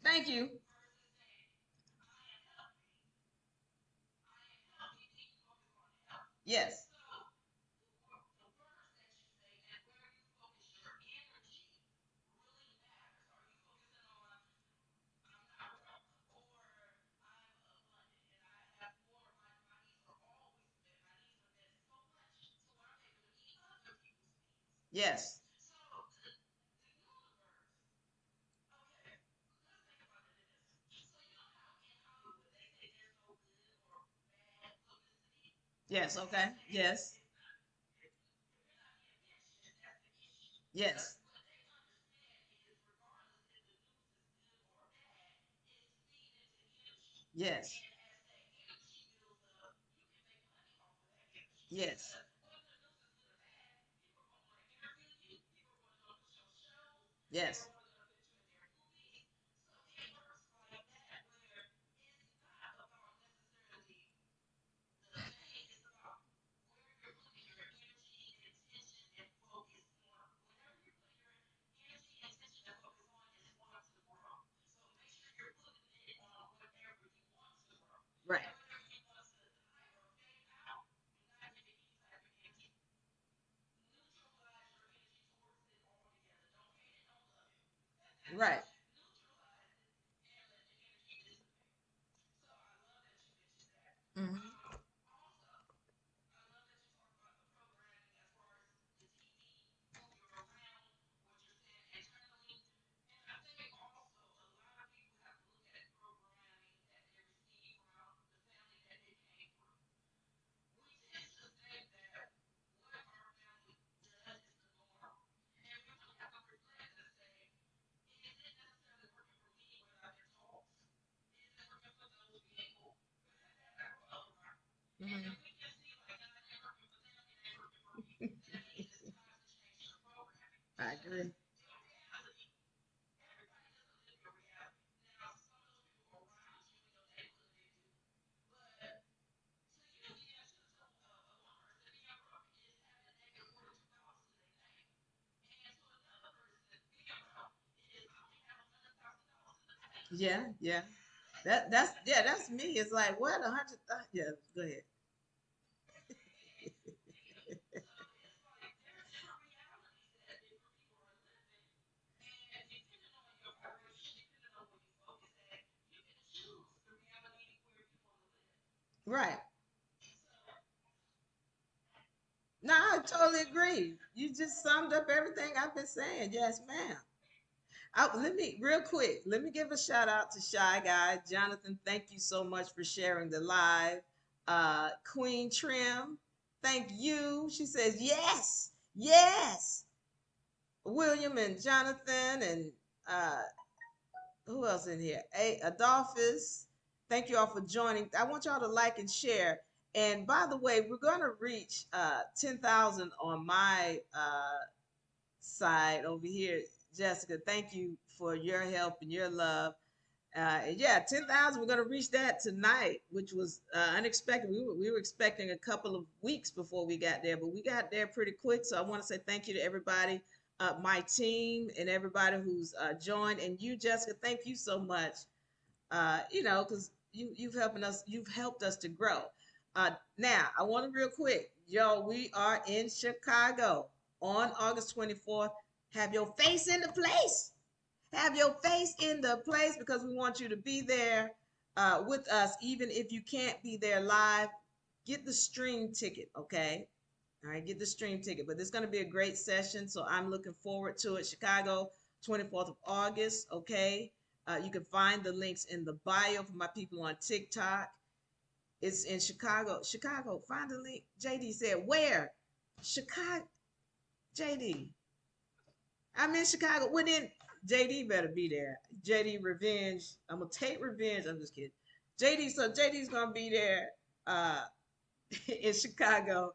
Thank you. Yes. Yes. Yes. Okay. Yes. Yes. Yes. Yes. Yes. Right. Right. Hmm. Hmm. I agree. Yeah. Yeah. That's me. It's like what 100. Yeah. Go ahead. Right. No, I totally agree. You just summed up everything I've been saying. Yes, ma'am. Let me real quick. Let me give a shout out to Shy Guy Jonathan. Thank you so much for sharing the live. Queen Trim, thank you. She says yes, yes. William and Jonathan and uh, who else in here? Adolphus. Thank you all for joining. I want y'all to like and share. And by the way, we're going to reach 10,000 on my side over here. Jessica, thank you for your help and your love. And yeah, 10,000, we're going to reach that tonight, which was unexpected. We were expecting a couple of weeks before we got there, but we got there pretty quick. So I want to say thank you to everybody, my team, and everybody who's joined. And you, Jessica, thank you so much. Because you've helped us to grow. Now, I want to real quick, yo, we are in Chicago on August 24th. Have your face in the place. Have your face in the place because we want you to be there with us, even if you can't be there live. Get the stream ticket, okay? All right, get the stream ticket. But it's going to be a great session, so I'm looking forward to it. Chicago, 24th of August, okay? You can find the links in the bio for my people on TikTok. It's in Chicago. Chicago, find the link. JD said, where? Chicago. JD. I'm in Chicago. Well, then JD better be there. JD Revenge. I'm gonna take revenge. I'm just kidding. JD. So JD's gonna be there in Chicago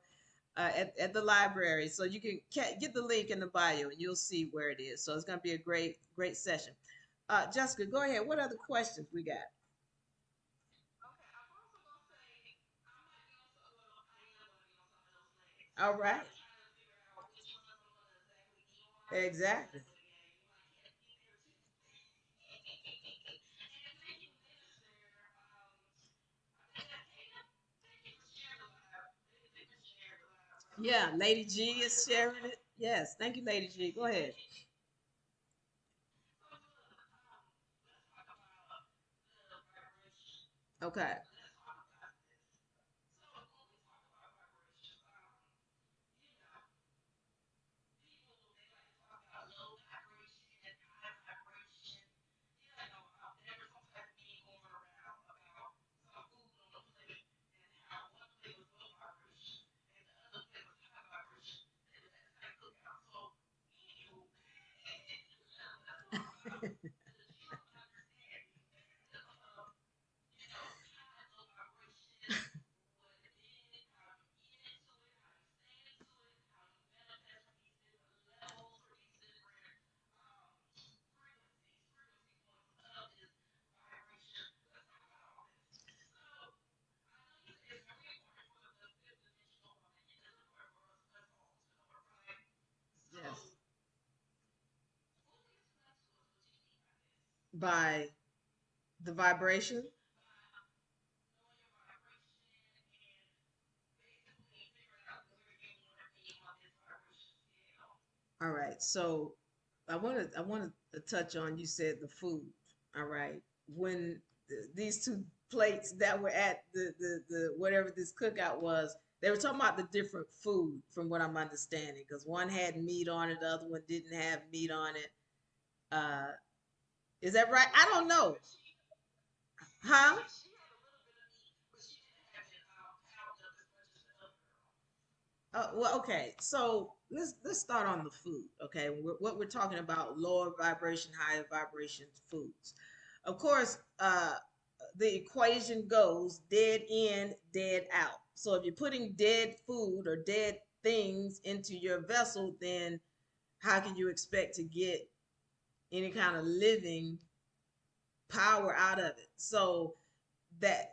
at the library. So you can get the link in the bio and you'll see where it is. So it's gonna be a great session. Jessica, go ahead. What other questions we got? All right. Exactly. Yeah, Lady G is sharing it. Yes, thank you, Lady G. Go ahead. Okay. Yes. By the vibration. All right. So I want to touch on, you said the food. All right. When these two plates that were at the whatever this cookout was, they were talking about the different food from what I'm understanding, because one had meat on it, the other one didn't have meat on it. Uh, is that right? I don't know. Huh? Well, okay. So let's start on the food. Okay, what we're talking about: lower vibration, higher vibration foods. Of course, the equation goes dead in, dead out. So if you're putting dead food or dead things into your vessel, then how can you expect to get any kind of living power out of it? So that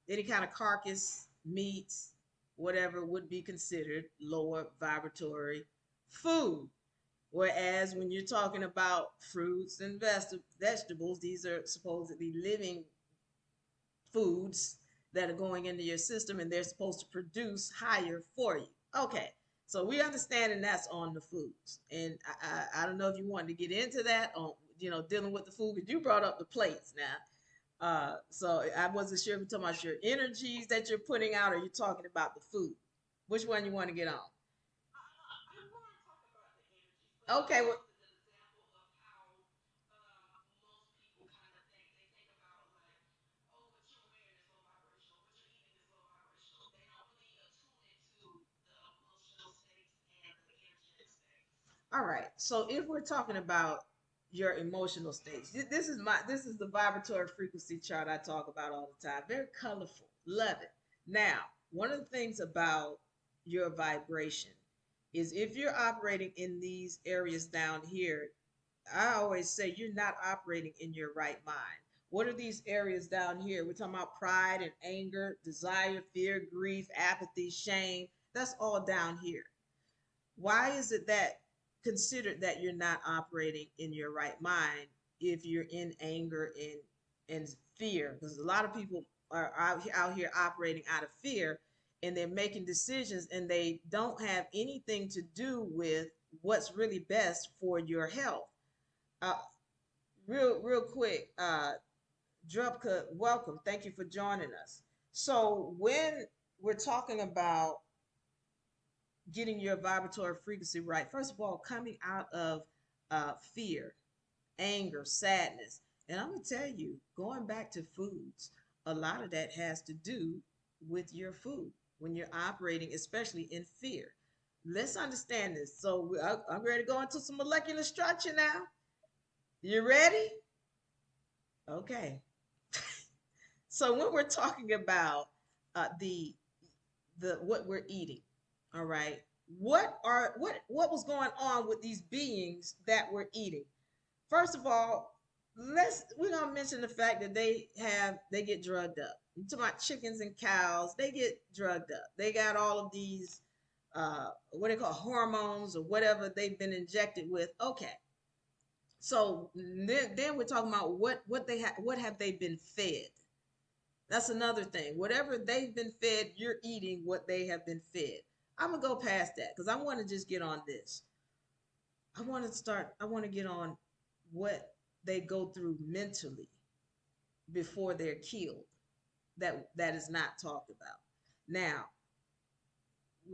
any kind of carcass, meats, whatever would be considered lower vibratory food. Whereas when you're talking about fruits and vegetables, these are supposedly living foods that are going into your system, and they're supposed to produce higher for you. Okay, so we understand, and that's on the foods. And I don't know if you wanted to get into that on, dealing with the food, because you brought up the plates now. So I wasn't sure if you're talking about your energies that you're putting out, or you're talking about the food. Which one you want to get on? Okay, well, all right. So if we're talking about your emotional states, this is the vibratory frequency chart I talk about all the time. Very colorful. Love it. Now, one of the things about your vibration is if you're operating in these areas down here, I always say you're not operating in your right mind. What are these areas down here? We're talking about pride and anger, desire, fear, grief, apathy, shame. That's all down here. Why is it that considered that you're not operating in your right mind if you're in anger and fear? Because a lot of people are out here operating out of fear, and they're making decisions, and they don't have anything to do with what's really best for your health. uh, real quick, Drupka, welcome, thank you for joining us. So when we're talking about getting your vibratory frequency right, first of all, coming out of fear, anger, sadness. And I'm going to tell you, going back to foods, a lot of that has to do with your food when you're operating, especially in fear. Let's understand this. So I'm ready to go into some molecular structure now. You ready? Okay. So when we're talking about the what we're eating, all right, what was going on with these beings that we're eating? First of all, we're gonna mention the fact that they get drugged up. You talking about chickens and cows? They get drugged up. They got all of these what they call hormones or whatever they've been injected with. Okay, so then we're talking about what have they been fed? That's another thing. Whatever they've been fed, you're eating what they have been fed. I'm gonna go past that because I want to just get on this. I want to get on what they go through mentally before they're killed. That is not talked about. Now,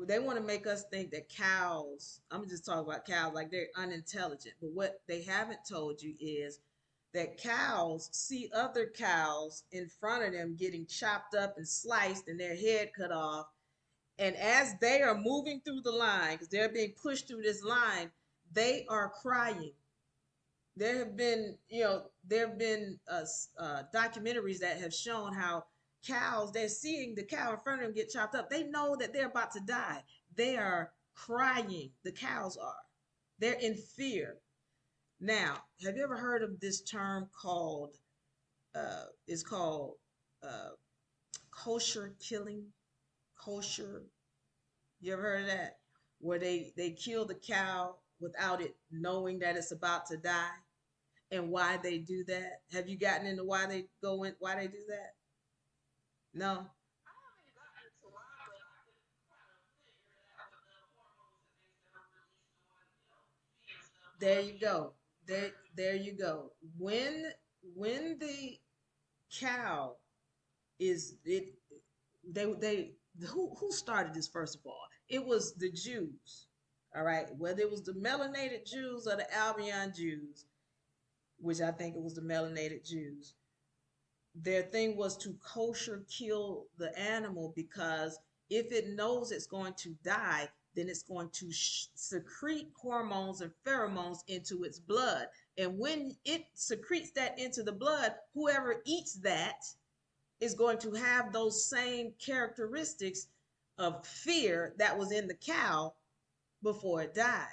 they want to make us think that cows, I'm just talking about cows like they're unintelligent. But what they haven't told you is that cows see other cows in front of them getting chopped up and sliced and their head cut off. And as they are moving through the line, because they're being pushed through this line, they are crying. There have been, documentaries that have shown how cows, they're seeing the cow in front of them get chopped up. They know that they're about to die. They are crying. The cows are. They're in fear. Now, have you ever heard of this term called, it's called uh, kosher killing? Kosher. You ever heard of that? Where they kill the cow without it knowing that it's about to die, and why they do that. Have you gotten into why they do that? No. There you go. There you go. When the cow is it they who started this first of all? It was the Jews. All right. Whether it was the melanated Jews or the Albion Jews, which I think it was the melanated Jews, their thing was to kosher kill the animal because if it knows it's going to die, then it's going to secrete hormones and pheromones into its blood. And when it secretes that into the blood, whoever eats that is going to have those same characteristics of fear that was in the cow before it died.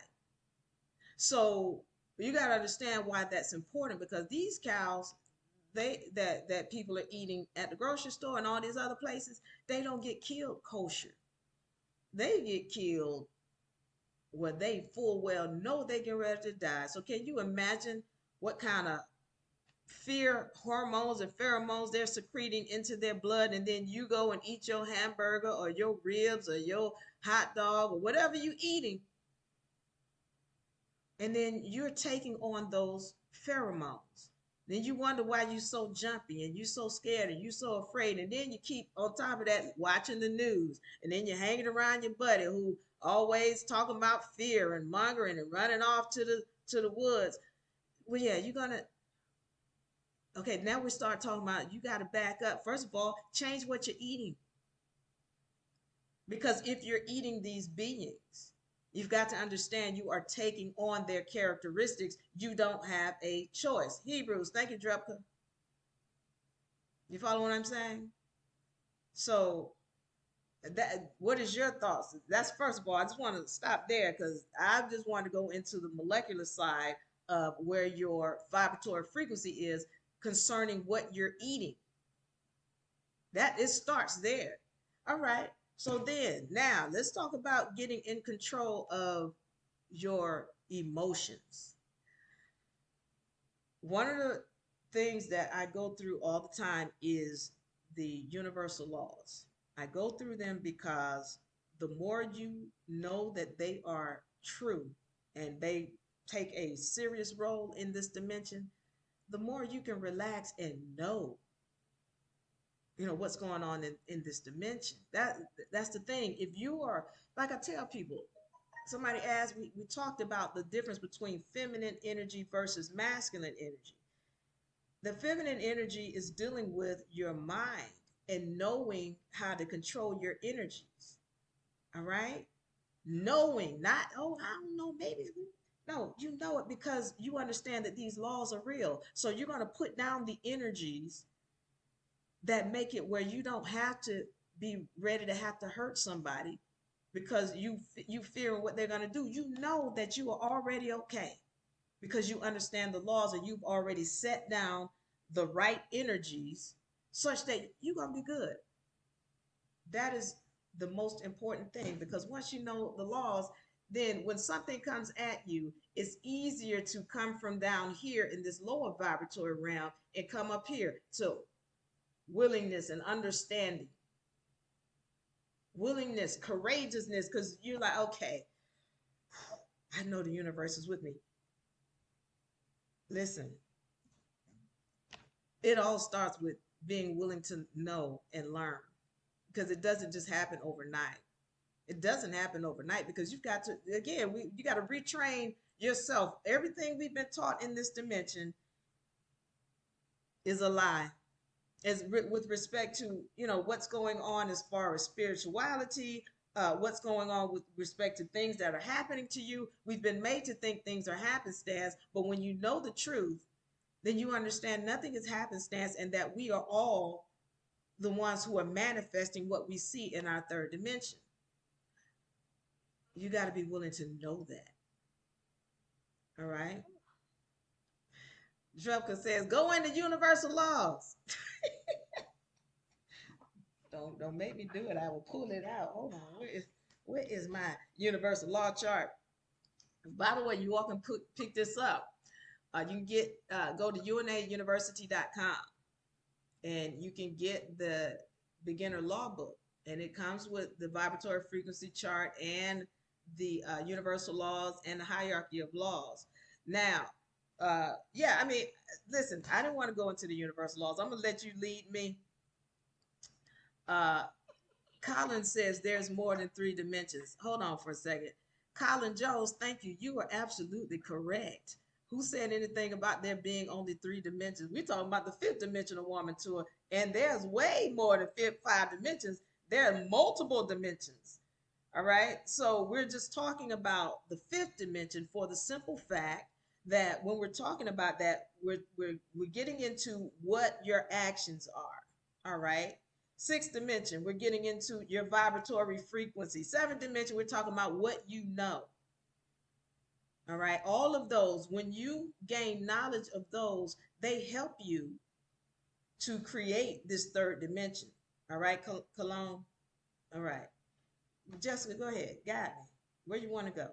So you got to understand why that's important because these cows that people are eating at the grocery store and all these other places, they don't get killed kosher. They get killed where they full well know they get ready to die. So can you imagine what kind of fear hormones and pheromones they're secreting into their blood, and then you go and eat your hamburger or your ribs or your hot dog or whatever you eating, and then you're taking on those pheromones. Then you wonder why you're so jumpy and you're so scared and you're so afraid. And then you keep on top of that watching the news. And then you're hanging around your buddy who always talking about fear and mongering and running off to the woods. Well, yeah, you're gonna okay, now we start talking about you gotta back up. First of all, change what you're eating. Because if you're eating these beings, you've got to understand you are taking on their characteristics. You don't have a choice. Hebrews, thank you, Drupka. You follow what I'm saying? So that what is your thoughts? That's first of all, I just want to stop there because I just want to go into the molecular side of where your vibratory frequency is concerning what you're eating. That it starts there. All right. So then now let's talk about getting in control of your emotions. One of the things that I go through all the time is the universal laws. I go through them because the more you know that they are true and they take a serious role in this dimension, the more you can relax and know what's going on in this dimension. That's the thing. If you are, like I tell people, somebody asked, we talked about the difference between feminine energy versus masculine energy. The feminine energy is dealing with your mind and knowing how to control your energies. All right, knowing, not, oh, I don't know, maybe. No, you know it because you understand that these laws are real. So you're going to put down the energies that make it where you don't have to be ready to have to hurt somebody because you fear what they're going to do. You know that you are already okay because you understand the laws and you've already set down the right energies such that you're going to be good. That is the most important thing because once you know the laws, then when something comes at you, it's easier to come from down here in this lower vibratory realm and come up here to willingness and understanding. willingness, courageousness, because you're like, okay, I know the universe is with me. Listen, it all starts with being willing to know and learn, because it doesn't just happen overnight. It doesn't happen overnight because you've got to, again, you got to retrain yourself. Everything we've been taught in this dimension is a lie. With respect to, what's going on as far as spirituality, what's going on with respect to things that are happening to you. We've been made to think things are happenstance, but when you know the truth, then you understand nothing is happenstance, and that we are all the ones who are manifesting what we see in our third dimension. You got to be willing to know that. All right. Drupka says, go into universal laws. Don't make me do it. I will pull it out. Hold on. Where is my universal law chart? By the way, you all can pick this up. You can go to UNARepublic.com, and you can get the beginner law book, and it comes with the vibratory frequency chart and the universal laws and the hierarchy of laws. Now, yeah, I mean, listen, I didn't want to go into the universal laws. I'm gonna let you lead me. Uh, Colin says there's more than three dimensions. Hold on for a second. Colin Jones, thank you. You are absolutely correct. Who said anything about there being only three dimensions? We're talking about the fifth dimensional woman tour, and there's way more than five dimensions. There are multiple dimensions. All right. So we're just talking about the fifth dimension for the simple fact that when we're talking about that, we're getting into what your actions are. All right. Sixth dimension, we're getting into your vibratory frequency. Seventh dimension, we're talking about what you know. All right. All of those, when you gain knowledge of those, they help you to create this third dimension. All right, Cologne. All right. Jessica, go ahead. Guide me. Where you want to go?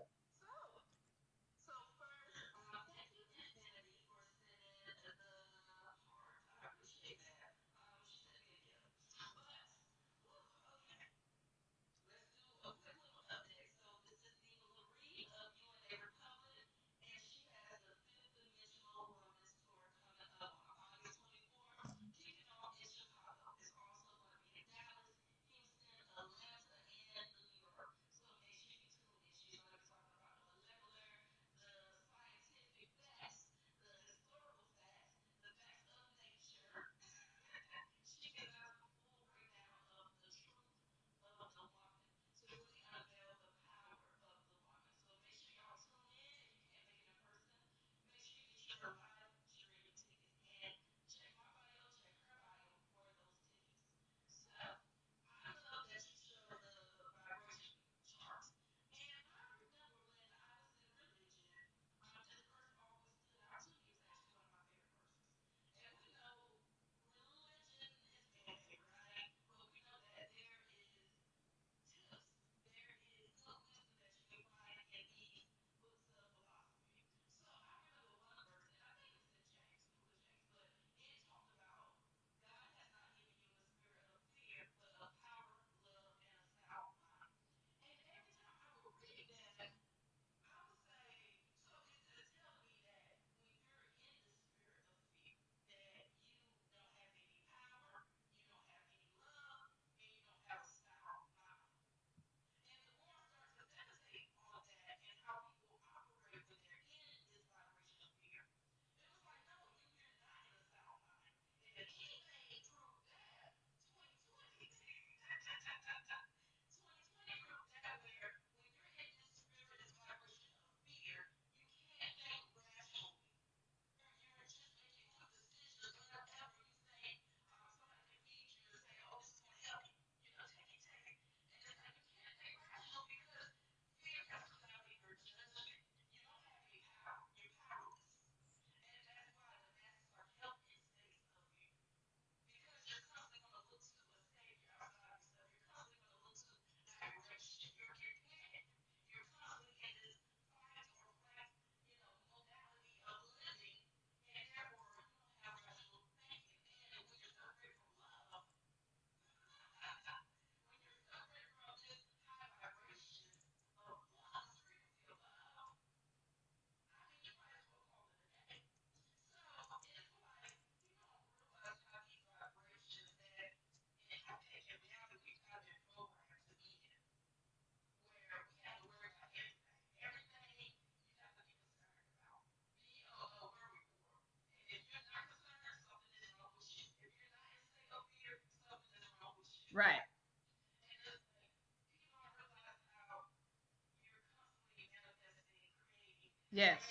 Yes.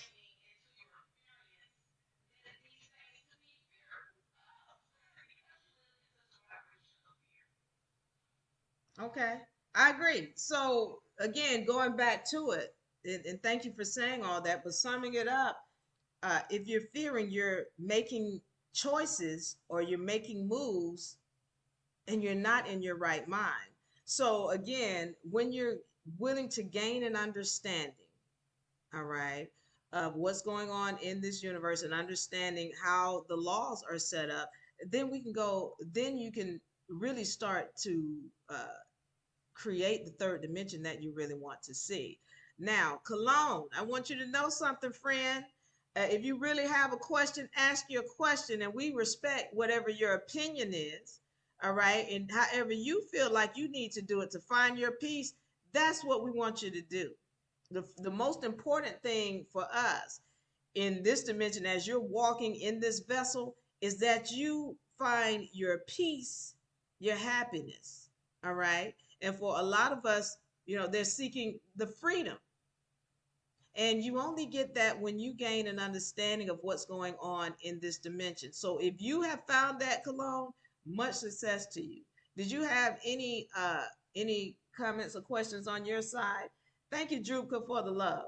Okay. I agree. So again, going back to it, and thank you for saying all that, but summing it up, if you're fearing you're making choices or you're making moves and you're not in your right mind. So again, when you're willing to gain an understanding, all right, of what's going on in this universe and understanding how the laws are set up, then we can go, then you can really start to create the third dimension that you really want to see. Now, Cologne, I want you to know something, friend. If you really have a question, ask your question, and we respect whatever your opinion is. All right. And however you feel like you need to do it to find your peace, that's what we want you to do. The most important thing for us in this dimension, as you're walking in this vessel, is that you find your peace, your happiness. All right. And for a lot of us, they're seeking the freedom. And you only get that when you gain an understanding of what's going on in this dimension. So if you have found that, Cologne, much success to you. Did you have any comments or questions on your side? Thank you, Drupka, for the love.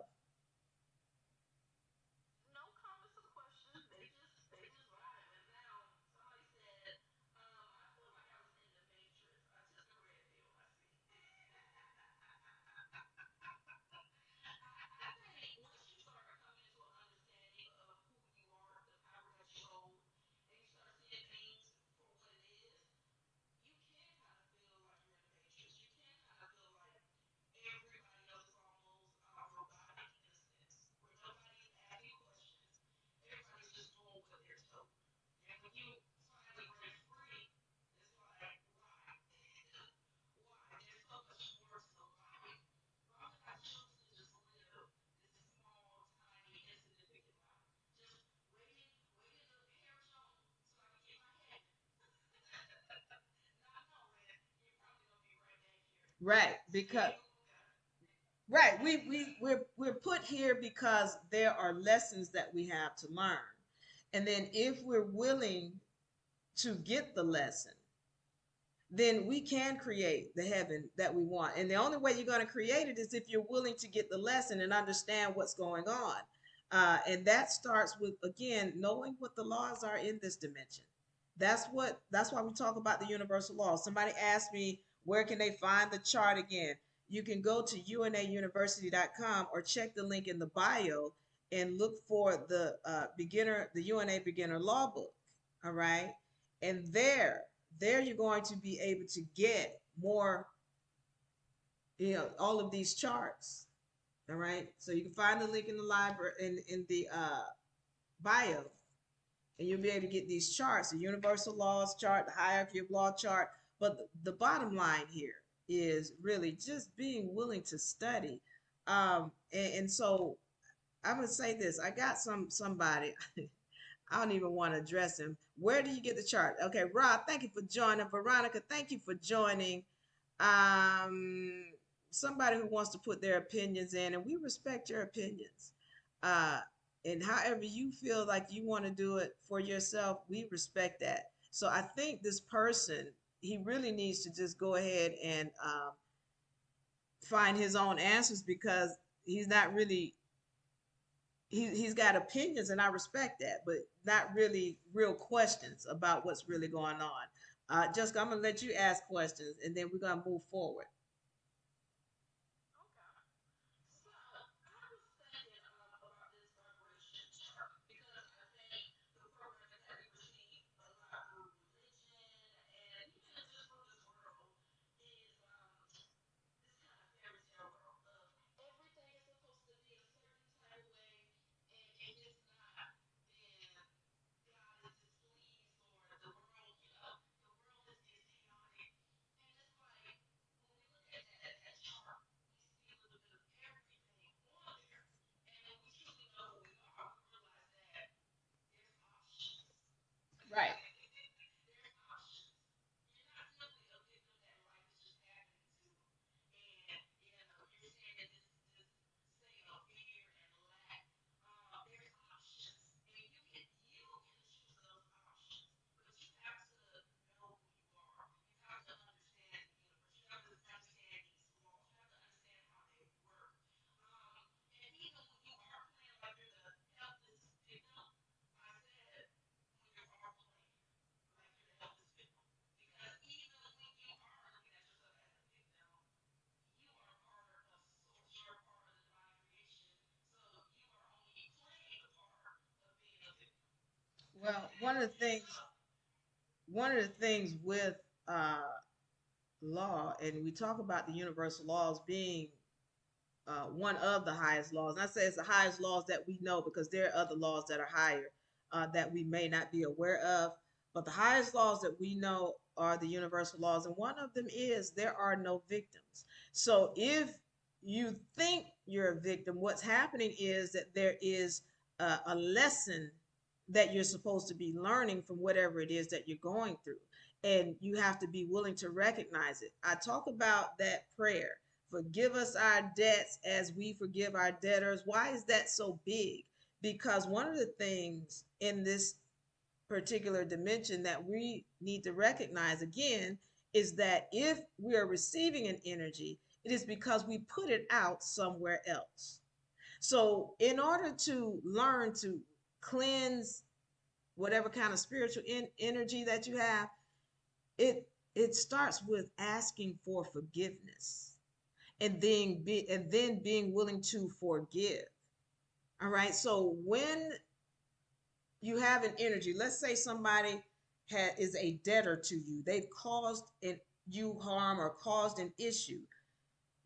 Right, because right, we're put here because there are lessons that we have to learn. And then if we're willing to get the lesson, then we can create the heaven that we want. And the only way you're going to create it is if you're willing to get the lesson and understand what's going on. And that starts with, again, knowing what the laws are in this dimension. That's why we talk about the universal laws. Somebody asked me, where can they find the chart again? You can go to UNAUniversity.com or check the link in the bio and look for the UNA beginner law book. All right. And there you're going to be able to get more, all of these charts. All right. So you can find the link in the library in the bio, and you'll be able to get these charts, the universal laws chart, the hierarchy of law chart. But the bottom line here is really just being willing to study. And so I'm gonna say this. I got somebody. I don't even want to address him. Where do you get the chart? Okay, Rob, thank you for joining. Veronica, thank you for joining. Um, Somebody who wants to put their opinions in, and we respect your opinions. Uh, and however you feel like you want to do it for yourself, we respect that. So I think this person, he really needs to just go ahead and find his own answers because he's not really he's got opinions and I respect that, but not really real questions about what's really going on. Jessica, I'm gonna let you ask questions and then we're gonna move forward. Well, one of the things with uh, law, and we talk about the universal laws being one of the highest laws. And I say it's the highest laws that we know because there are other laws that are higher that we may not be aware of. But the highest laws that we know are the universal laws. And one of them is there are no victims. So if you think you're a victim, what's happening is that there is a lesson that you're supposed to be learning from whatever it is that you're going through. And you have to be willing to recognize it. I talk about that prayer. Forgive us our debts as we forgive our debtors. Why is that so big? Because one of the things in this particular dimension that we need to recognize again is that if we are receiving an energy, it is because we put it out somewhere else. So, in order to learn to cleanse whatever kind of spiritual energy that you have, it starts with asking for forgiveness and then being willing to forgive. All right. So when you have an energy, let's say somebody is a debtor to you, they've caused you harm or caused an issue.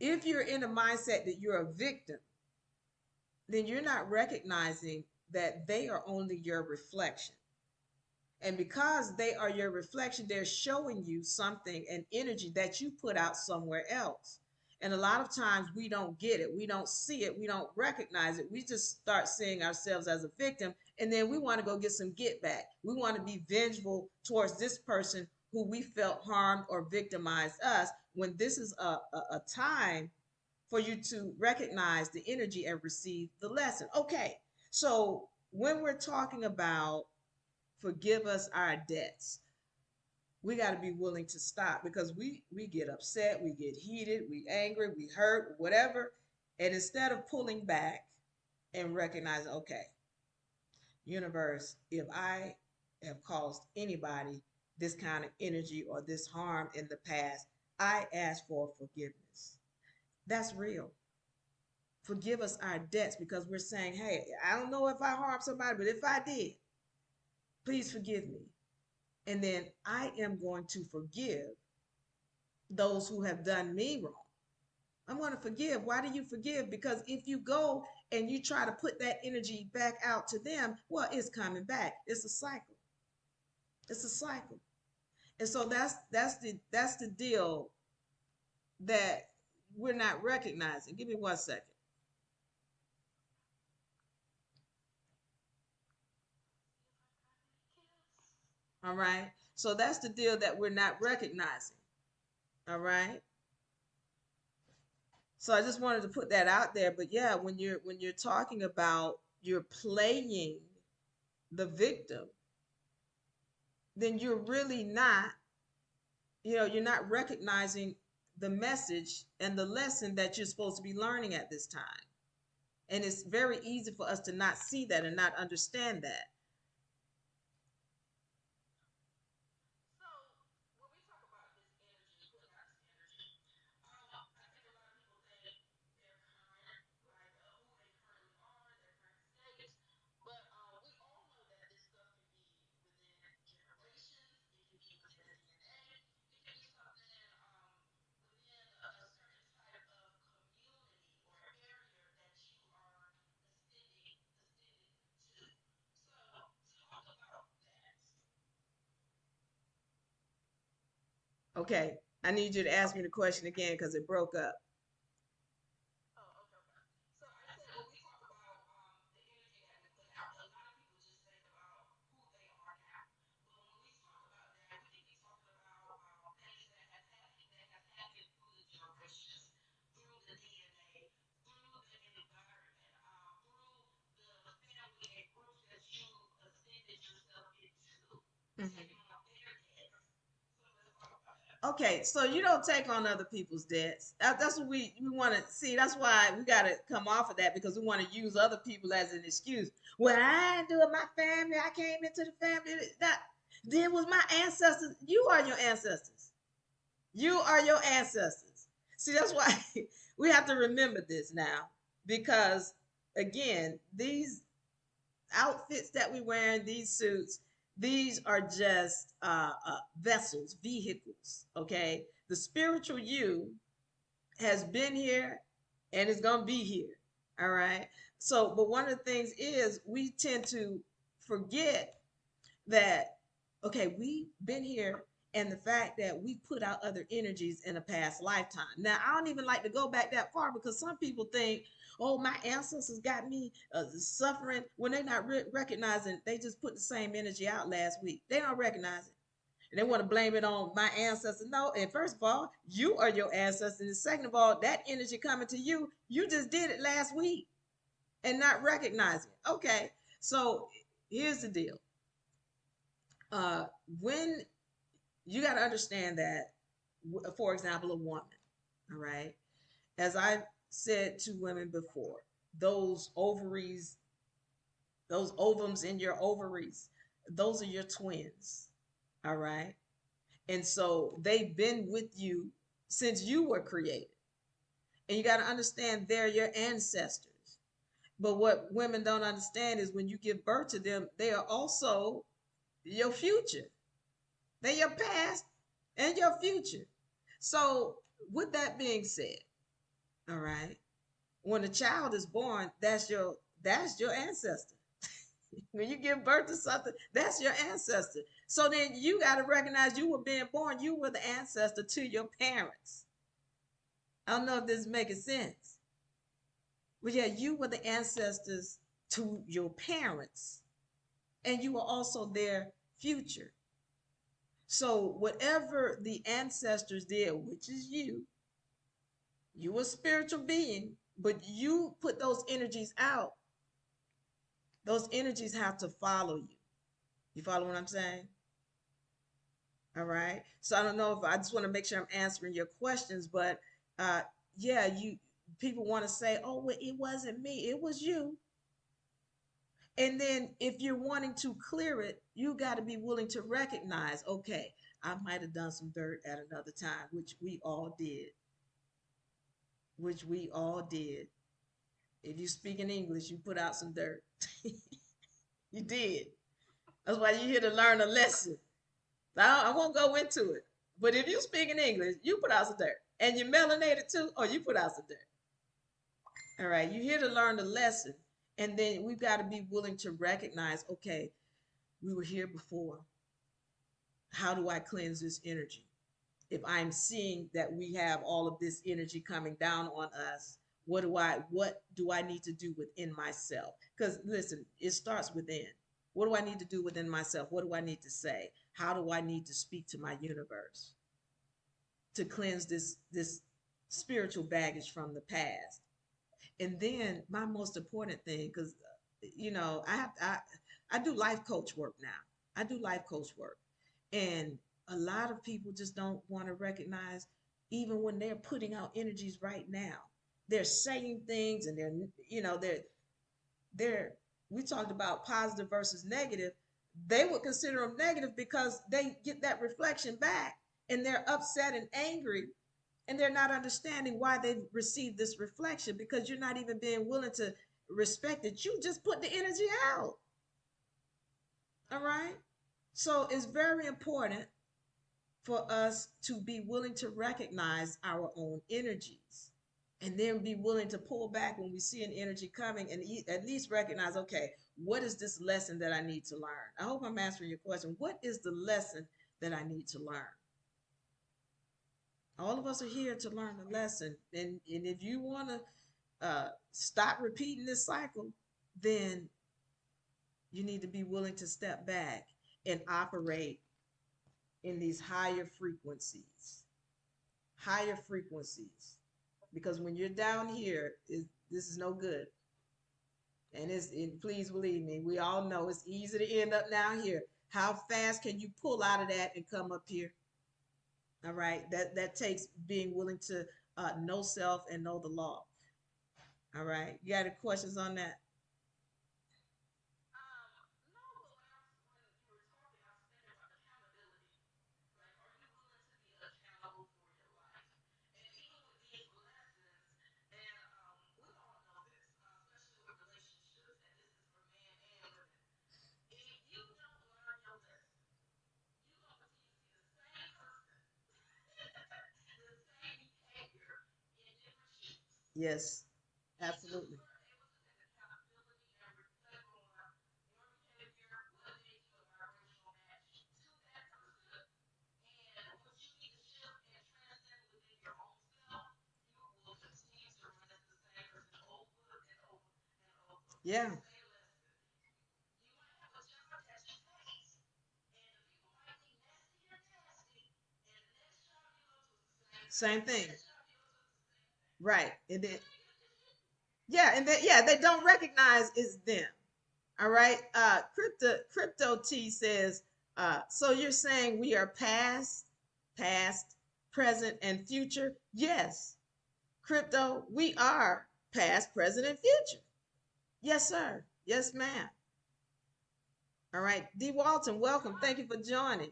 If you're in a mindset that you're a victim, then you're not recognizing that they are only your reflection. And because they are your reflection, they're showing you something, an energy that you put out somewhere else. And a lot of times we don't get it. We don't see it. We don't recognize it. We just start seeing ourselves as a victim. And then we want to go get some get back. We want to be vengeful towards this person who we felt harmed or victimized us, when this is a time for you to recognize the energy and receive the lesson. Okay. So when we're talking about forgive us our debts, we got to be willing to stop because we get upset, we get heated, we angry, we hurt, whatever. And instead of pulling back and recognizing, okay, universe, if I have caused anybody this kind of energy or this harm in the past, I ask for forgiveness. That's real. Forgive us our debts because we're saying, hey, I don't know if I harmed somebody, but if I did, please forgive me. And then I am going to forgive those who have done me wrong. I'm going to forgive. Why do you forgive? Because if you go and you try to put that energy back out to them, well, it's coming back. It's a cycle. It's a cycle. And so that's the deal that we're not recognizing. Give me 1 second. All right. So that's the deal that we're not recognizing. All right. So I just wanted to put that out there. But yeah, when you're talking about you're playing the victim, then you're really not, you're not recognizing the message and the lesson that you're supposed to be learning at this time. And it's very easy for us to not see that and not understand that. Okay, I need you to ask me the question again because it broke up. Mhm. Okay, so you don't take on other people's debts. That's what we want to see. That's why we got to come off of that because we want to use other people as an excuse. Well, I didn't do it my family. I came into the family. That then was my ancestors. You are your ancestors. You are your ancestors. See, that's why we have to remember this now because again, these outfits that we wearing, these suits, these are just vessels, vehicles. Okay, the spiritual you has been here and is gonna be here. All right. So, but one of the things is we tend to forget that, okay, we've been here, and the fact that we put out other energies in a past lifetime. Now, I don't even like to go back that far because some people think, oh, my ancestors got me suffering, when they're not recognizing they just put the same energy out last week. They don't recognize it. And they want to blame it on my ancestors. No, and first of all, you are your ancestors. And second of all, that energy coming to you, you just did it last week and not recognizing it. Okay, so here's the deal. uh, when you got to understand that, for example, a woman, all right, as I said to women before, those ovaries, those ovums in your ovaries, those are your twins, all right, and so they've been with you since you were created, and you got to understand they're your ancestors. But what women don't understand is when you give birth to them, they are also your future. They're your past and your future. So, with that being said, all right, when a child is born, that's your ancestor. When you give birth to something, that's your ancestor. So then you got to recognize you were being born. You were the ancestor to your parents. I don't know if this is making sense, but yeah, you were the ancestors to your parents, and you were also their future. So whatever the ancestors did, which is you a spiritual being, but you put those energies out. Those energies have to follow you. You follow what I'm saying? All right. So I don't know if I just want to make sure I'm answering your questions, but uh yeah, you people want to say, "Oh, well, it wasn't me, it was you." And then if you're wanting to clear it, you got to be willing to recognize, okay, I might have done some dirt at another time, which we all did. Which we all did. If you speak in English, you put out some dirt. You did. That's why you're here to learn a lesson. I won't go into it. But if you speak in English, you put out some dirt. And you're melanated too, or you put out some dirt. All right, you're here to learn the lesson. And then we've got to be willing to recognize, okay, we were here before. How do I cleanse this energy? If I'm seeing that we have all of this energy coming down on us, what do I need to do within myself? Because listen, it starts within. What do I need to do within myself? What do I need to say? How do I need to speak to my universe to cleanse this spiritual baggage from the past? And then my most important thing, because I do life coach work now. I do life coach work, and a lot of people just don't want to recognize, even when they're putting out energies right now, they're saying things, and they're we talked about positive versus negative. They would consider them negative because they get that reflection back, and they're upset and angry, and they're not understanding why they've received this reflection, because you're not even being willing to respect it. You just put the energy out. All right. So it's very important for us to be willing to recognize our own energies, and then be willing to pull back when we see an energy coming, and at least recognize, okay, what is this lesson that I need to learn? I hope I'm answering your question. What is the lesson that I need to learn? All of us are here to learn a lesson. And if you want to stop repeating this cycle, then you need to be willing to step back and operate in these higher frequencies. Higher frequencies. Because when you're down here, this is no good. And please believe me, we all know it's easy to end up down here. How fast can you pull out of that and come up here? All right. That takes being willing to know self and know the law. All right. You got any questions on that? Yes, absolutely. Yeah, same thing. Right. And then yeah, and then yeah, they don't recognize it's them. All right. Crypto T says, so you're saying we are past, present, and future? Yes. Crypto, we are past, present, and future. Yes, sir. Yes, ma'am. All right. D. Walton, welcome. Thank you for joining.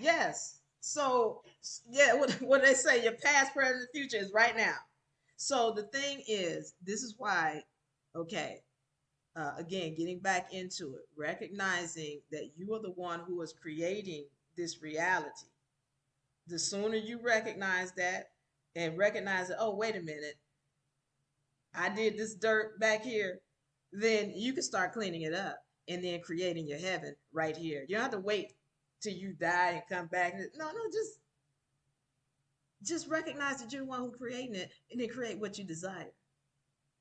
Yes. So, yeah, what they say, your past, present, and future is right now. So the thing is, this is why, okay, again, getting back into it, recognizing that you are the one who is creating this reality. The sooner you recognize that and recognize that, oh, wait a minute, I did this dirt back here, then you can start cleaning it up and then creating your heaven right here. You don't have to wait till you die and come back. No, no, just recognize that you're the one who creating it and then create what you desire.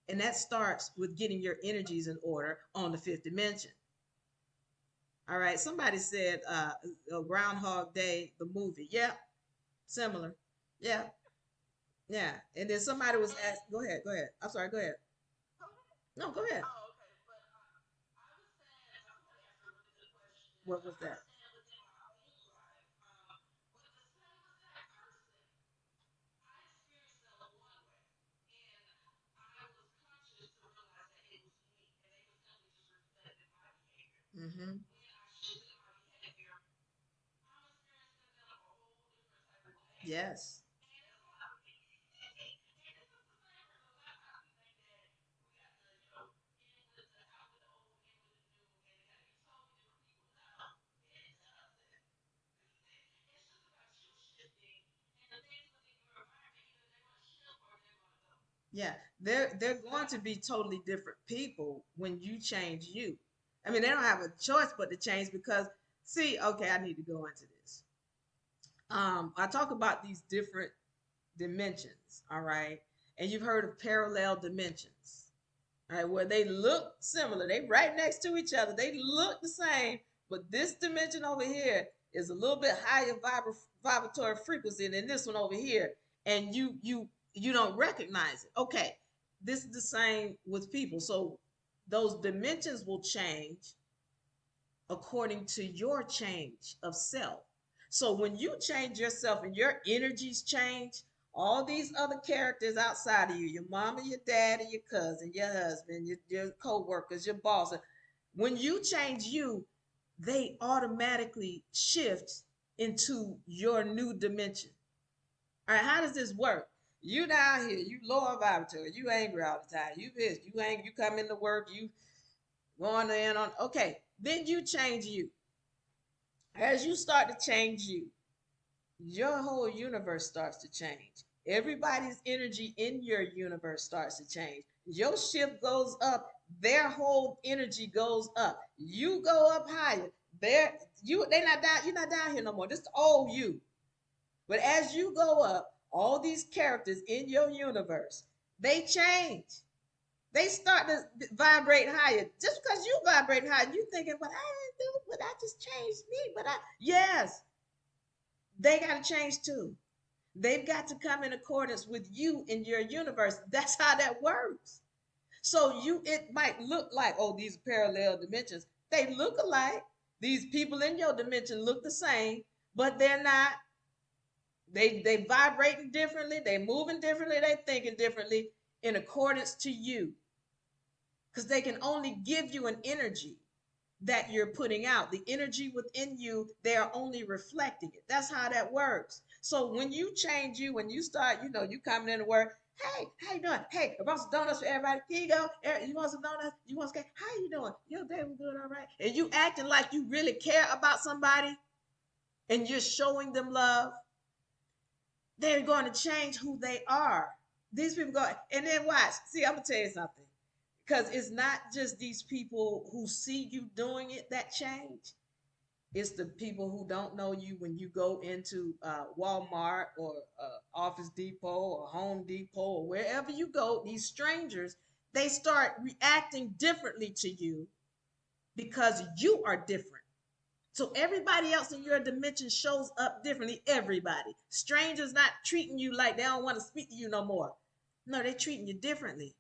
And that starts with getting your energies in order on the fifth dimension. All right. Somebody said Groundhog Day, the movie. Yeah, similar. Yeah, yeah. And then somebody was asked, go ahead, go ahead. I'm sorry, go ahead. No, go ahead. What was that? Mm-hmm. Yes. Yeah. They're going to be totally different people when you change you. I mean, they don't have a choice but to change because see, okay, I need to go into this. I talk about these different dimensions, all right? And you've heard of parallel dimensions, all right, where they look similar. They right next to each other. They look the same, but this dimension over here is a little bit higher vibratory frequency than this one over here, and you don't recognize it. Okay, this is the same with people. So those dimensions will change according to your change of self. So when you change yourself and your energies change, all these other characters outside of you, your mama, your daddy, your cousin, your husband, your co-workers, your boss, when you change you, they automatically shift into your new dimension. All right, how does this work? You down here, you lower vibratory, you angry all the time, you pissed, you angry, you come into work, you going in on, okay, then you change you. As you start to change you, your whole universe starts to change. Everybody's energy in your universe starts to change. Your shift goes up, their whole energy goes up. You go up higher. They not down, you're not down here no more. This is the old you. But as you go up, all these characters in your universe, they change. They start to vibrate higher. Just because you vibrate higher, you thinking, but I didn't do, but I just changed me. But I yes, they got to change too. They've got to come in accordance with you in your universe. That's how that works. So it might look like, oh, these parallel dimensions. They look alike. These people in your dimension look the same, but they're not. They vibrating differently. They moving differently. They thinking differently in accordance to you, because they can only give you an energy. that you're putting out. The energy within you, they are only reflecting it. That's how that works. So when you change you, when you start, you coming into work, hey, how you doing? Hey, I brought some donuts for everybody. Here you go. You want some donuts? You want some cake? How you doing? Your day was good, all right. And you acting like you really care about somebody and you're showing them love, they're going to change who they are. These people go, and then watch. See, I'm going to tell you something. Because it's not just these people who see you doing it that change. It's the people who don't know you when you go into Walmart or Office Depot or Home Depot or wherever you go, these strangers, they start reacting differently to you because you are different. So everybody else in your dimension shows up differently. Everybody. Strangers not treating you like they don't want to speak to you no more. No, they're treating you differently.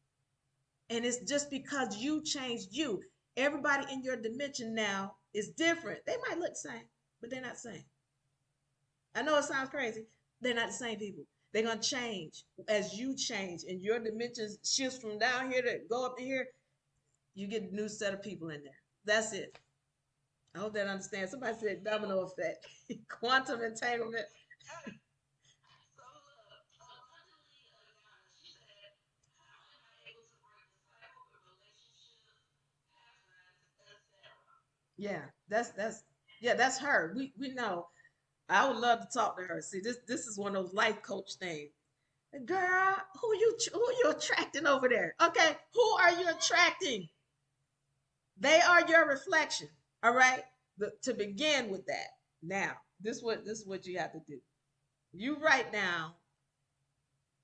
And it's just because you changed you. Everybody in your dimension now is different. They might look the same, but they're not the same. I know it sounds crazy. They're not the same people. They're going to change as you change. And your dimensions shifts from down here to go up to here. You get a new set of people in there. That's it. I hope that understands. Somebody said domino effect, quantum entanglement. Yeah, that's her. We know. I would love to talk to her. See, this is one of those life coach things. Girl, who you attracting over there? Okay, who are you attracting? They are your reflection. All right. To begin with that. Now, this is what you have to do. You write down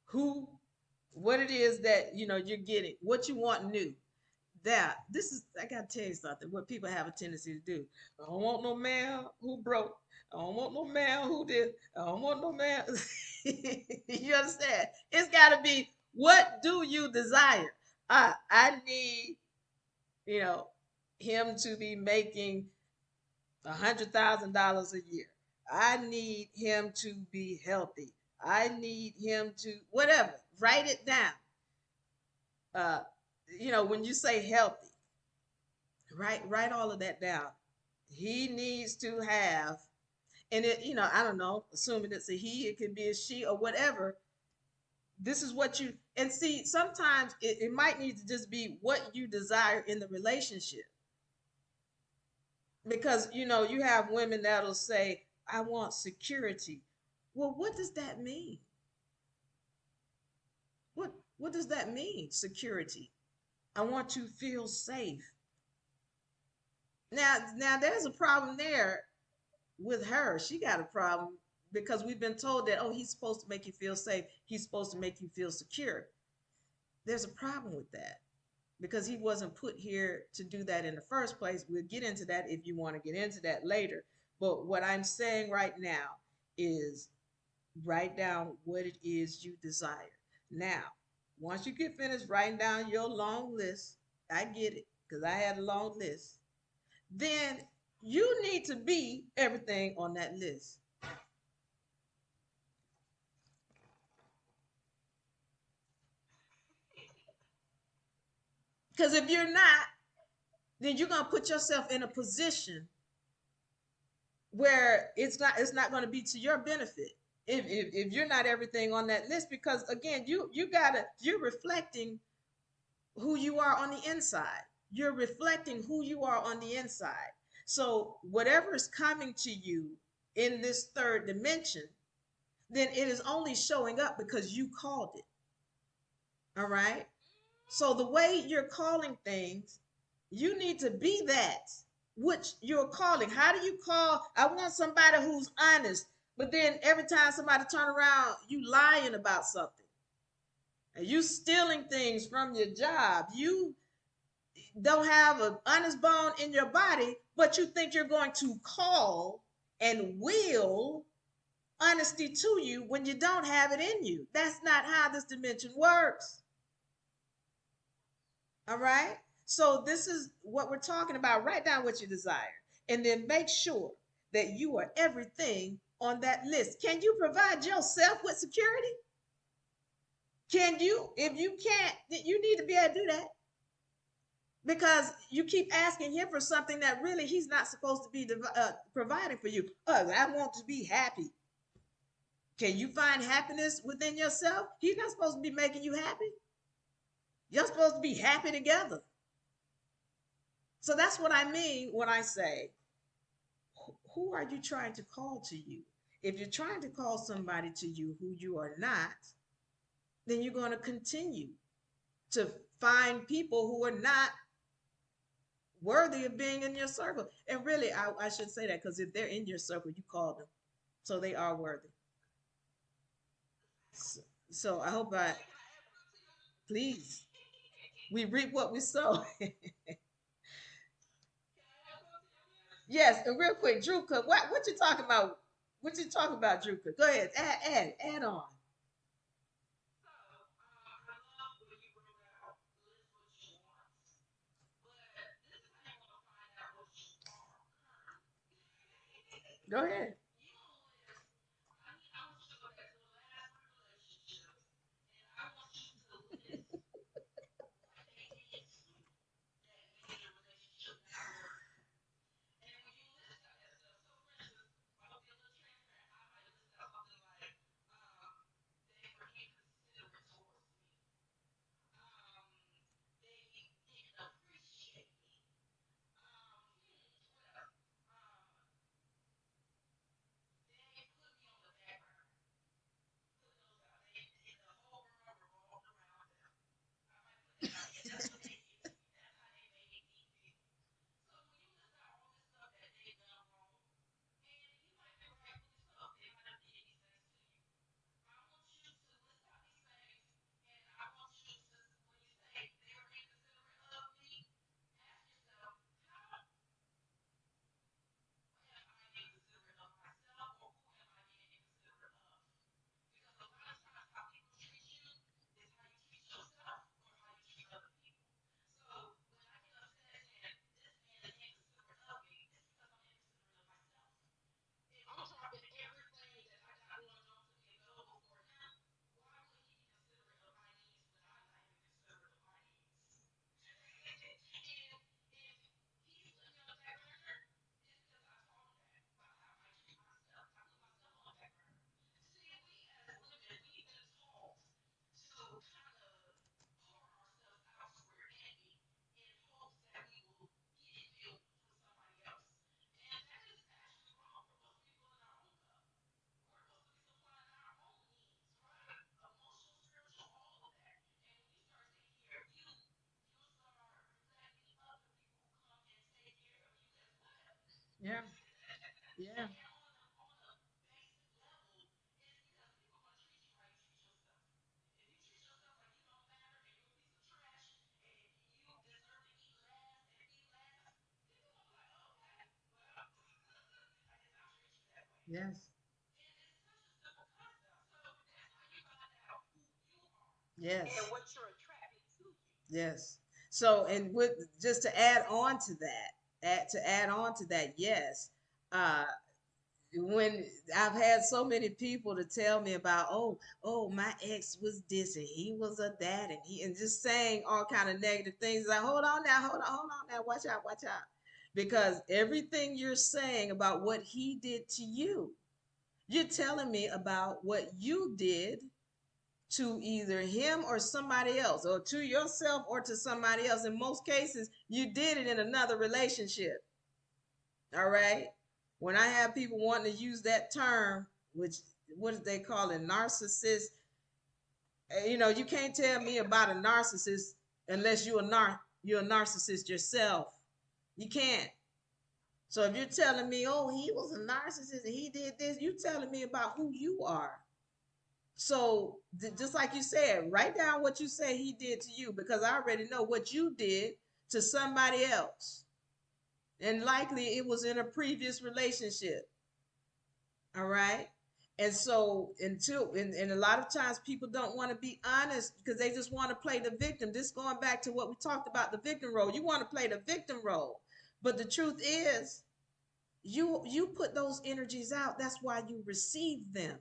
who, what it is that you're getting, what you want new. That this is, I gotta tell you something. What people have a tendency to do. I don't want no man who broke. I don't want no man who did. I don't want no man. You understand? It's gotta be, what do you desire? I need, you know, him to be making $100,000 a year. I need him to be healthy. I need him to whatever. Write it down. Uh, when you say healthy, write all of that down. He needs to have, and I don't know, assuming it's a he, it could be a she or whatever. This is what you, and see, sometimes it might need to just be what you desire in the relationship. Because you have women that'll say, I want security. Well, what does that mean? What does that mean, security? I want to feel safe. Now there's a problem there with her. She got a problem because we've been told that, oh, he's supposed to make you feel safe. He's supposed to make you feel secure. There's a problem with that because he wasn't put here to do that in the first place. We'll get into that if you want to get into that later. But what I'm saying right now is write down what it is you desire. Now, once you get finished writing down your long list, I get it because I had a long list. Then you need to be everything on that list. Because if you're not, then you're gonna put yourself in a position where it's not going to be to your benefit if you're not everything on that list. Because again, you're reflecting who you are on the inside. You're reflecting who you are on the inside. So whatever is coming to you in this third dimension, then it is only showing up because you called it. All right. So the way you're calling things, you need to be that which you're calling. How do you call? I want somebody who's honest, but then every time somebody turn around, you lying about something. And you stealing things from your job. You don't have an honest bone in your body, but you think you're going to call and will honesty to you when you don't have it in you. That's not how this dimension works. All right. So this is what we're talking about. Write down what you desire and then make sure that you are everything on that list. Can you provide yourself with security? Can you? If you can't, then you need to be able to do that. because you keep asking him for something that really he's not supposed to be providing for you. Oh, I want to be happy. Can you find happiness within yourself? He's not supposed to be making you happy. You're supposed to be happy together. So that's what I mean when I say, who are you trying to call to you? If you're trying to call somebody to you who you are not, then you're going to continue to find people who are not worthy of being in your circle. And really, I should say that because if they're in your circle, you call them. So they are worthy. So I hope please, we reap what we sow. Yes, and real quick, Drew Cook, what you talking about? What you talking about, Drew Cook? Go ahead, add on. Go ahead. Yeah, yeah, yes, yes, yes. So, and with just to add on to that, yes. Uh, when I've had so many people to tell me about, oh, my ex was this and he was a that and he and just saying all kind of negative things. Like, hold on now, hold on now, watch out, watch out. Because everything you're saying about what he did to you, you're telling me about what you did to either him or somebody else, or to yourself or to somebody else. In most cases, you did it in another relationship. All right. When I have people wanting to use that term, which what do they call it? Narcissist. You can't tell me about a narcissist unless you're a narcissist yourself. You can't. So if you're telling me, oh, he was a narcissist and he did this, you're telling me about who you are. So just like you said, write down what you say he did to you because I already know what you did to somebody else. And likely it was in a previous relationship. All right. And so and a lot of times people don't want to be honest because they just want to play the victim. This going back to what we talked about, the victim role. You want to play the victim role. But the truth is, you put those energies out. That's why you receive them.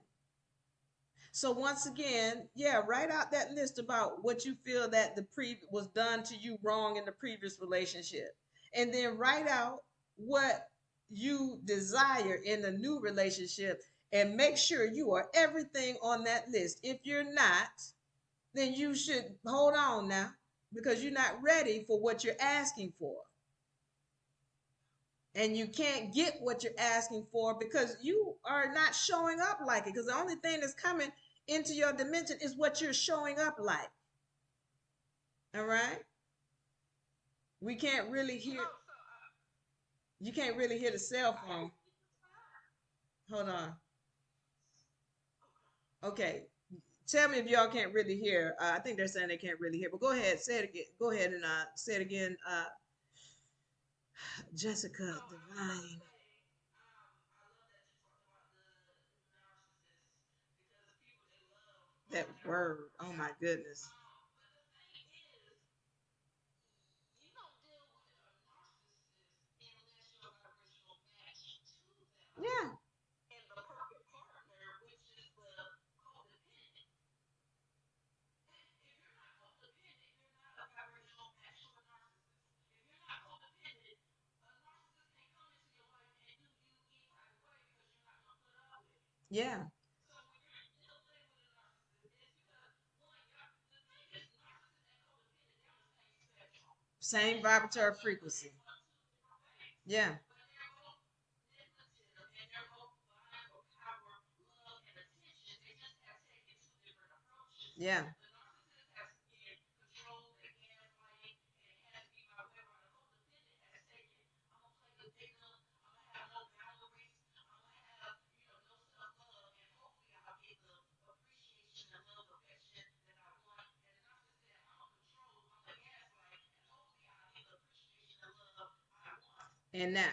So once again, yeah, write out that list about what you feel that the pre was done to you wrong in the previous relationship. And then write out what you desire in the new relationship and make sure you are everything on that list. If you're not, then you should hold on now because you're not ready for what you're asking for. And you can't get what you're asking for because you are not showing up like it. Because the only thing that's coming into your dimension is what you're showing up like. All right? We can't really hear, you can't really hear the cell phone. Hold on. Okay. Tell me if y'all can't really hear. I think they're saying they can't really hear, but go ahead, say it again. Go ahead and say it again. Jessica Divine. That word. Oh my goodness. Yeah. Yeah. Same vibratory frequency. Yeah. Yeah. And now,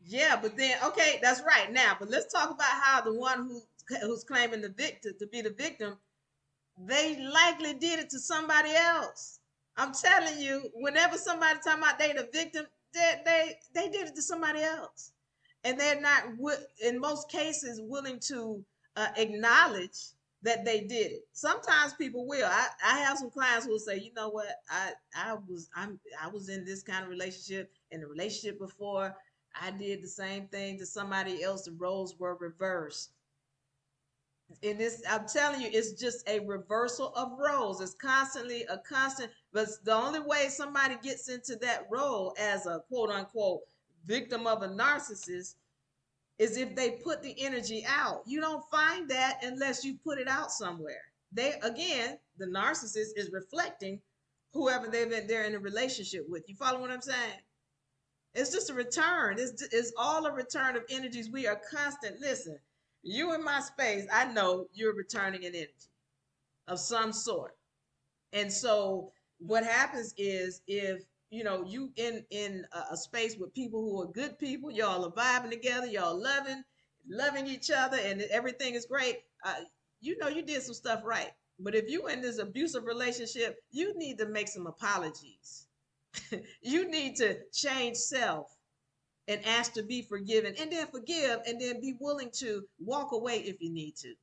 yeah, but then okay, that's right. Now, but let's talk about how the one who's claiming the victim to be the victim, they likely did it to somebody else. I'm telling you, whenever somebody talking about they the victim, they did it to somebody else, and they're not in most cases willing to acknowledge that they did it. Sometimes people will. I have some clients who will say, you know what, I was in this kind of relationship, in the relationship before. I did the same thing to somebody else. The roles were reversed. And this, I'm telling you, it's just a reversal of roles. It's constantly a constant, but the only way somebody gets into that role as a quote unquote victim of a narcissist is if they put the energy out. You don't find that unless you put it out somewhere. They, again, the narcissist is reflecting whoever they're in a relationship with. You follow what I'm saying? It's just a return. It's all a return of energies. We are constant. Listen, you in my space, I know you're returning an energy of some sort. And so what happens is if you in a space with people who are good people, y'all are vibing together, y'all loving each other, and everything is great. You did some stuff right. But if you in this abusive relationship, you need to make some apologies. You need to change self and ask to be forgiven, and then forgive, and then be willing to walk away if you need to.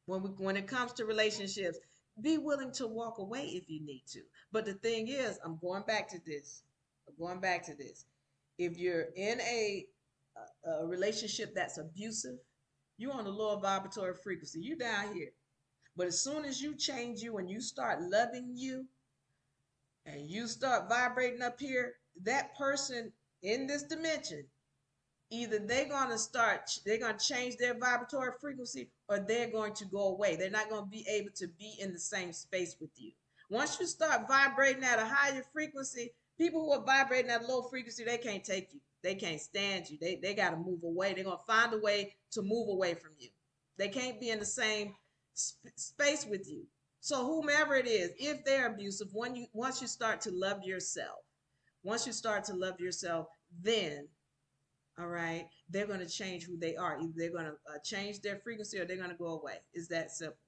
When it comes to relationships, be willing to walk away if you need to. But the thing is, I'm going back to this. I'm going back to this. If you're in a relationship that's abusive, you're on the lower vibratory frequency. You down here. But as soon as you change you and you start loving you and you start vibrating up here, that person in this dimension, either they're going to change their vibratory frequency or they're going to go away. They're not going to be able to be in the same space with you. Once you start vibrating at a higher frequency, people who are vibrating at a low frequency, they can't take you. They can't stand you. They got to move away. They're going to find a way to move away from you. They can't be in the same space with you. So whomever it is, if they're abusive, once you start to love yourself, then all right, they're going to change who they are. Either they're going to change their frequency or they're going to go away. It's that simple.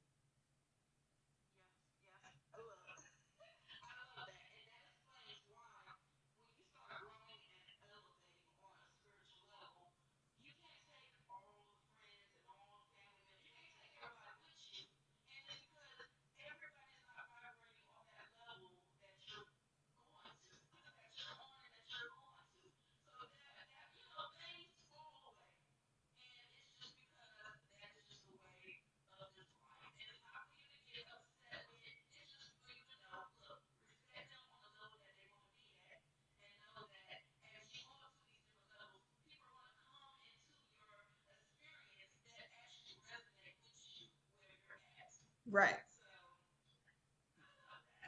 Right.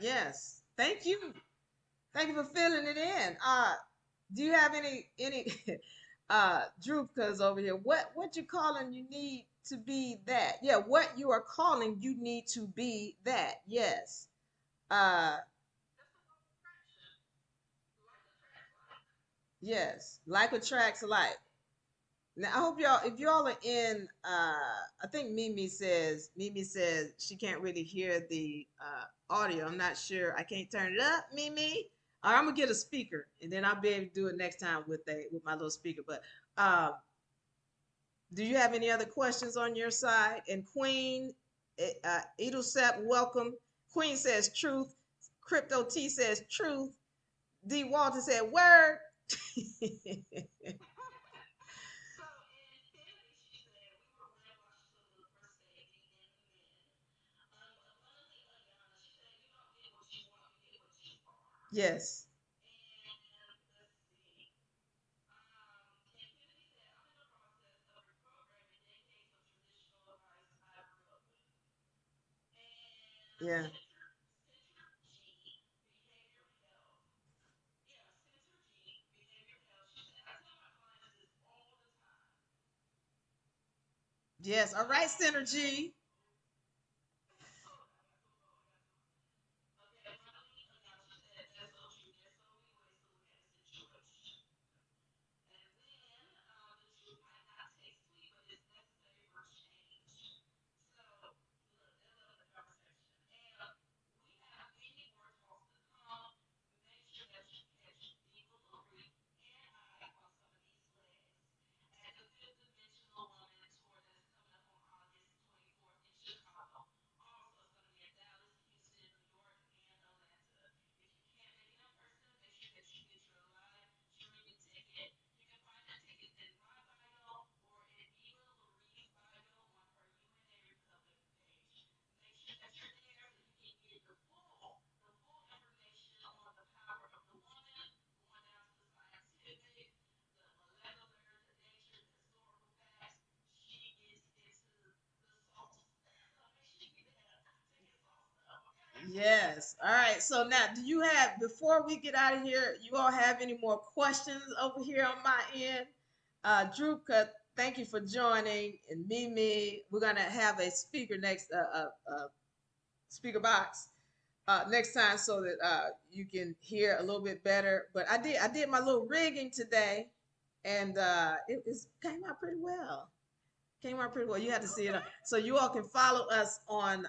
Yes. Thank you. Thank you for filling it in. Do you have any Drupka's over here? What you calling you need to be that? Yeah, what you are calling you need to be that. Yes. Uh yes. Like attracts like. Now I hope y'all if y'all are in I think Mimi says she can't really hear the audio. I'm not sure. I can't turn it up, Mimi. Or I'm gonna get a speaker and then I'll be able to do it next time with my little speaker. But um do you have any other questions on your side? And Queen Edelsep, welcome. Queen says truth. Crypto T says truth. D Walter said word. Yes. Yeah. Yes. All right, Synergy. Yes. All right. So now, do you have, before we get out of here, you all have any more questions over here on my end? Drupka, thank you for joining. And Mimi, we're going to have a speaker next, speaker box next time so that you can hear a little bit better. But I did my little rigging today and it came out pretty well. Came out pretty well. You have to see it. So you all can follow us on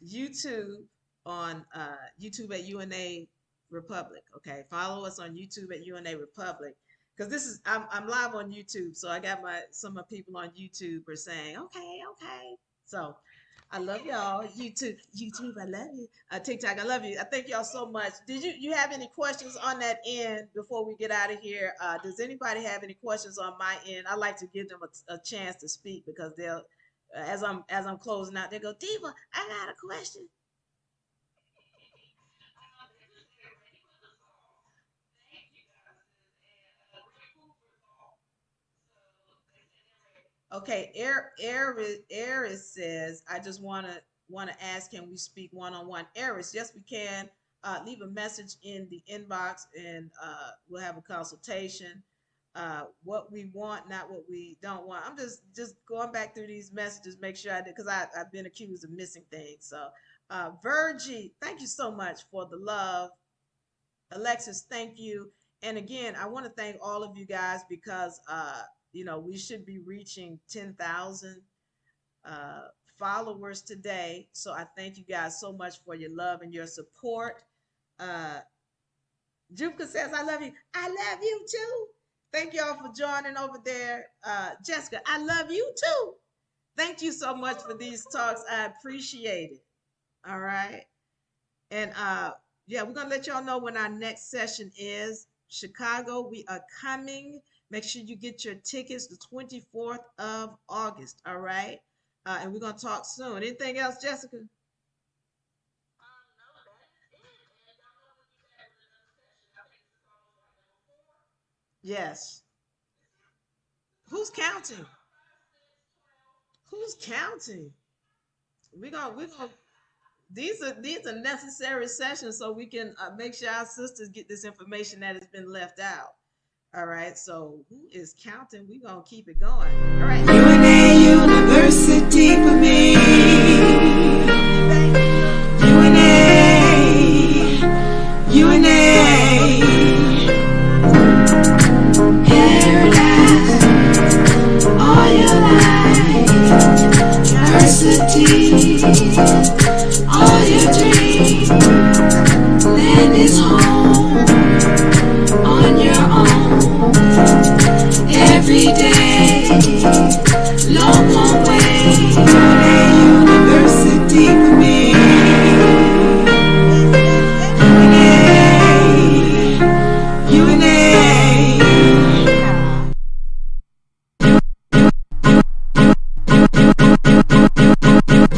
YouTube YouTube at UNA Republic. Okay, follow us on YouTube at UNA Republic because this is I'm live on YouTube, so I got some of my people on YouTube are saying okay, okay. So I love y'all. YouTube, I love you. TikTok, I love you. I thank y'all so much. Did you have any questions on that end before we get out of here? Does anybody have any questions on my end? I like to give them a chance to speak because they'll as I'm closing out, they go, Diva, I got a question. Okay, Eris says, I just wanna ask, can we speak one on one? Eris, yes, we can. Leave a message in the inbox, and we'll have a consultation. What we want, not what we don't want. I'm just going back through these messages, make sure I did, because I've been accused of missing things. So, Virgie, thank you so much for the love. Alexis, thank you. And again, I want to thank all of you guys because we should be reaching 10,000 uh followers today. So I thank you guys so much for your love and your support. Uh Jupiter says, I love you. I love you too. Thank y'all for joining over there. Jessica, I love you too. Thank you so much for these talks. I appreciate it. All right. And yeah, we're gonna let y'all know when our next session is. Chicago, we are coming. Make sure you get your tickets the 24th of August. All right. And we're gonna talk soon. Anything else, Jessica? Yes. Who's counting? Who's counting? we're gonna these are necessary sessions so we can make sure our sisters get this information that has been left out. All right, so who is counting? We're gonna keep it going. All right. UNA University for me. UNA paradise all your life. University all your dreams.